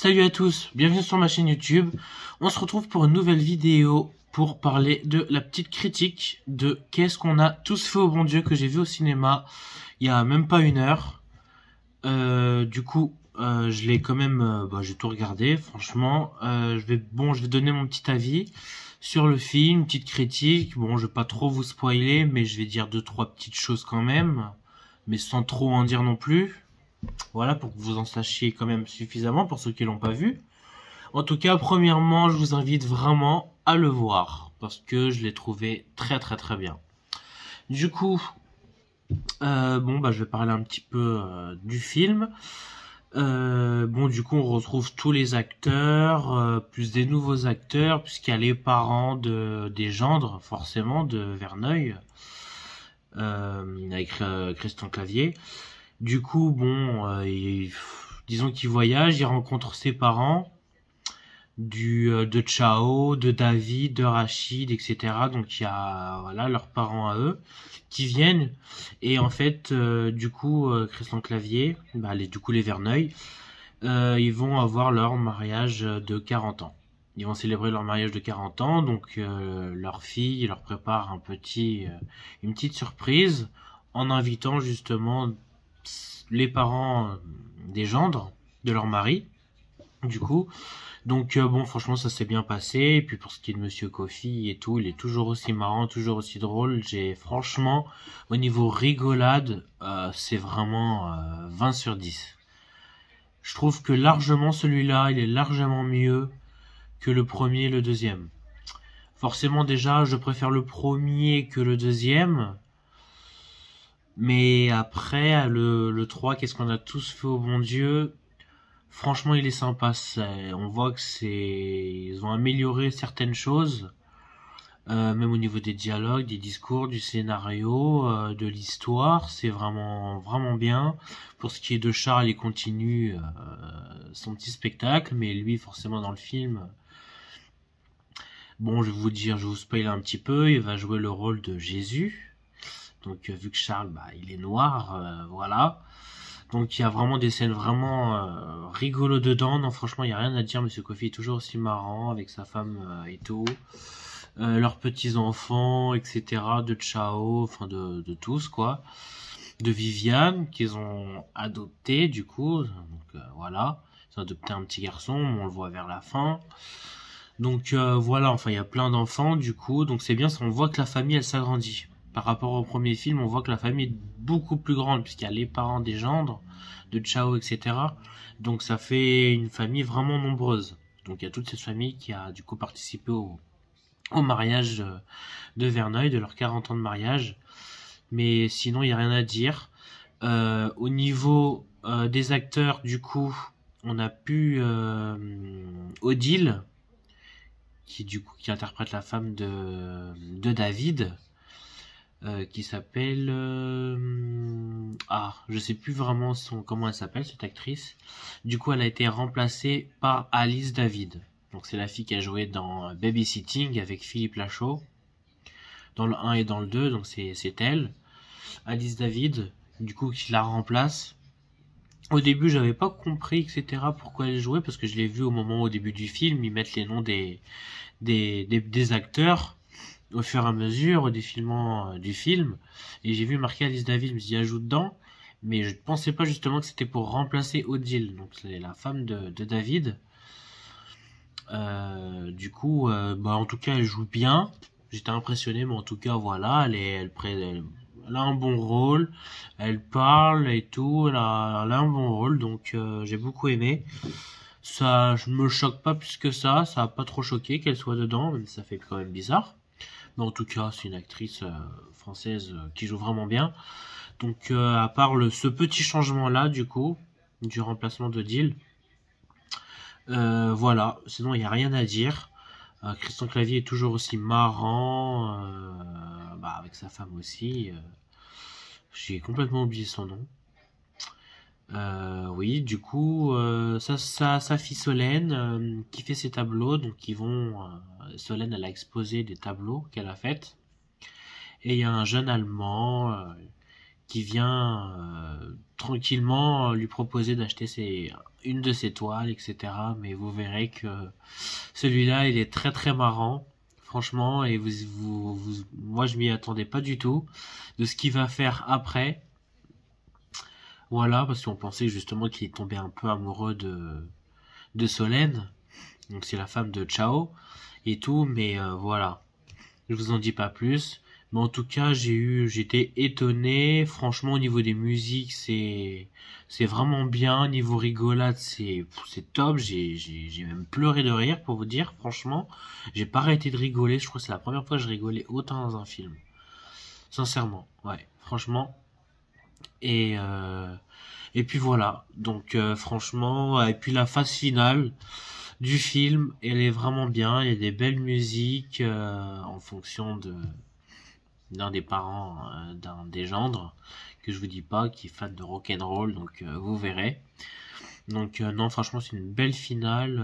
Salut à tous, bienvenue sur ma chaîne YouTube. On se retrouve pour une nouvelle vidéo pour parler de la petite critique de Qu'est-ce qu'on a tous fait au bon Dieu que j'ai vu au cinéma il y a même pas une heure. Je l'ai quand même, j'ai tout regardé. Franchement, je vais donner mon petit avis sur le film, petite critique. Bon, je vais pas trop vous spoiler, mais je vais dire deux trois petites choses quand même, mais sans trop en dire non plus. Voilà, pour que vous en sachiez quand même suffisamment pour ceux qui l'ont pas vu. En tout cas, premièrement, je vous invite vraiment à le voir parce que je l'ai trouvé très très très bien. Du coup, je vais parler un petit peu du film. On retrouve tous les acteurs, plus des nouveaux acteurs, puisqu'il y a les parents des gendres, forcément, de Verneuil, avec Christian Clavier. Du coup, disons qu'il voyage, il rencontre ses parents, de Chao, de David, de Rachid, etc. Donc il y a leurs parents à eux qui viennent et en fait Christian Clavier, les Verneuil, ils vont avoir leur mariage de 40 ans. Ils vont célébrer leur mariage de 40 ans, donc leur fille leur prépare une petite surprise en invitant justement les parents des gendres de leur mari. Franchement, ça s'est bien passé. Et puis pour ce qui est de Monsieur Kofi et tout, il est toujours aussi marrant, toujours aussi drôle. Franchement, au niveau rigolade, c'est vraiment 20 sur 10. Je trouve que largement celui-là, il est largement mieux que le premier et le deuxième. Forcément déjà, je préfère le premier que le deuxième. Mais après, le 3, qu'est-ce qu'on a tous fait au bon Dieu? Franchement, il est sympa. On voit que ils ont amélioré certaines choses, même au niveau des dialogues, des discours, du scénario, de l'histoire. C'est vraiment, vraiment bien. Pour ce qui est de Charles, il continue son petit spectacle, mais lui, forcément, dans le film, je vais vous spoiler un petit peu. Il va jouer le rôle de Jésus. Donc, vu que Charles, il est noir, voilà. Donc il y a vraiment des scènes vraiment rigolo dedans. Non, franchement, il y a rien à dire. Monsieur Kofi est toujours aussi marrant avec sa femme et tout. Leurs petits-enfants, etc. De Chao, enfin de tous, quoi. De Viviane, qu'ils ont adopté, du coup. Donc voilà. Ils ont adopté un petit garçon, on le voit vers la fin. Donc il y a plein d'enfants, du coup. Donc c'est bien, on voit que la famille, elle s'agrandit. Par rapport au premier film, on voit que la famille est beaucoup plus grande, puisqu'il y a les parents des gendres, de Chao, etc. Donc ça fait une famille vraiment nombreuse. Donc il y a toute cette famille qui a du coup participé au mariage de Verneuil, de leurs 40 ans de mariage. Mais sinon, il n'y a rien à dire. Au niveau des acteurs, du coup, on a pu Odile, qui interprète la femme de David, qui s'appelle je sais plus vraiment comment elle s'appelle, cette actrice. Du coup, elle a été remplacée par Alice David. Donc c'est la fille qui a joué dans Babysitting avec Philippe Lachaud dans le 1 et dans le 2. Donc c'est elle, Alice David, du coup, qui la remplace. Au début, j'avais pas compris, etc., pourquoi elle jouait, parce que je l'ai vu au début du film, ils mettent les noms des acteurs au fur et à mesure au défilement du film, et j'ai vu marqué Alice David, je me suis dit ajoute dedans, mais je ne pensais pas justement que c'était pour remplacer Odile, donc c'est la femme de David. En tout cas elle joue bien, j'étais impressionné, mais en tout cas voilà, elle a un bon rôle, elle parle et tout, elle a un bon rôle, donc j'ai beaucoup aimé. Ça, je me choque pas plus que ça a pas trop choqué qu'elle soit dedans, même si ça fait quand même bizarre. Mais en tout cas, c'est une actrice française qui joue vraiment bien. Donc, à part ce petit changement-là, du coup, du remplacement de Deal, voilà. Sinon, il n'y a rien à dire. Christian Clavier est toujours aussi marrant, avec sa femme aussi. J'ai complètement oublié son nom. Oui, du coup, sa fille Solène qui fait ses tableaux, donc Solène, elle a exposé des tableaux qu'elle a fait, et il y a un jeune Allemand qui vient tranquillement lui proposer d'acheter une de ses toiles, etc. Mais vous verrez que celui-là, il est très très marrant, franchement, et moi je m'y attendais pas du tout de ce qu'il va faire après. Voilà, parce qu'on pensait justement qu'il est tombé un peu amoureux de Solène, donc c'est la femme de Chao et tout, mais voilà, je vous en dis pas plus. Mais en tout cas, j'étais étonné. Franchement, au niveau des musiques, c'est vraiment bien. Niveau rigolade, c'est top. J'ai même pleuré de rire, pour vous dire. Franchement, j'ai pas arrêté de rigoler. Je crois que c'est la première fois que je rigolais autant dans un film. Sincèrement, ouais, franchement. Et et puis voilà. Donc franchement, et puis la phase finale du film, elle est vraiment bien. Il y a des belles musiques en fonction d'un des parents d'un des gendres que je vous dis pas, qui est fan de rock'n'roll, donc vous verrez. Donc non, franchement, c'est une belle finale,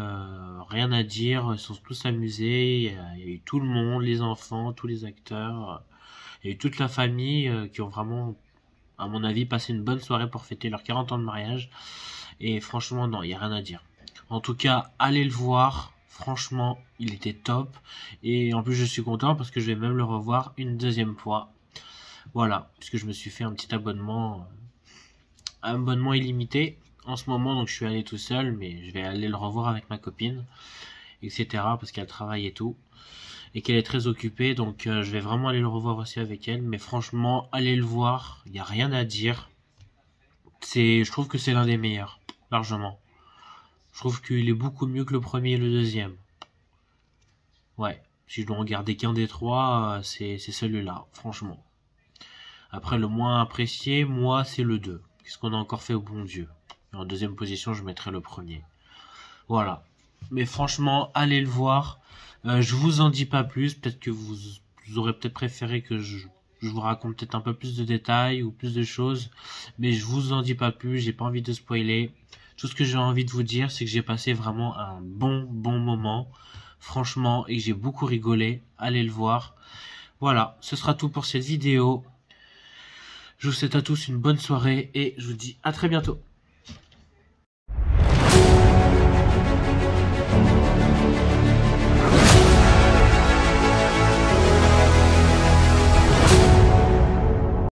rien à dire, ils sont tous amusés, il y a eu tout le monde, les enfants, tous les acteurs, il y a eu toute la famille qui ont vraiment, à mon avis, passé une bonne soirée pour fêter leurs 40 ans de mariage. Et franchement, non, il n'y a rien à dire. En tout cas, allez le voir. Franchement, il était top. Et en plus, je suis content parce que je vais même le revoir une deuxième fois. Voilà, puisque je me suis fait un petit abonnement illimité en ce moment. Donc je suis allé tout seul, mais je vais aller le revoir avec ma copine, etc. Parce qu'elle travaille et tout. Et qu'elle est très occupée. Donc je vais vraiment aller le revoir aussi avec elle. Mais franchement, allez le voir. Il n'y a rien à dire. Je trouve que c'est l'un des meilleurs, largement. Je trouve qu'il est beaucoup mieux que le premier et le deuxième. Ouais, si je dois en garder qu'un des trois, c'est celui-là, franchement. Après, le moins apprécié, moi, c'est le 2. Qu'est-ce qu'on a encore fait au bon Dieu? Et en deuxième position, je mettrai le premier. Voilà. Mais franchement, allez le voir. Je vous en dis pas plus. Peut-être que vous aurez peut-être préféré que je vous raconte peut-être un peu plus de détails ou plus de choses. Mais je vous en dis pas plus. J'ai pas envie de spoiler. Tout ce que j'ai envie de vous dire, c'est que j'ai passé vraiment un bon moment. Franchement, et que j'ai beaucoup rigolé. Allez le voir. Voilà, ce sera tout pour cette vidéo. Je vous souhaite à tous une bonne soirée et je vous dis à très bientôt.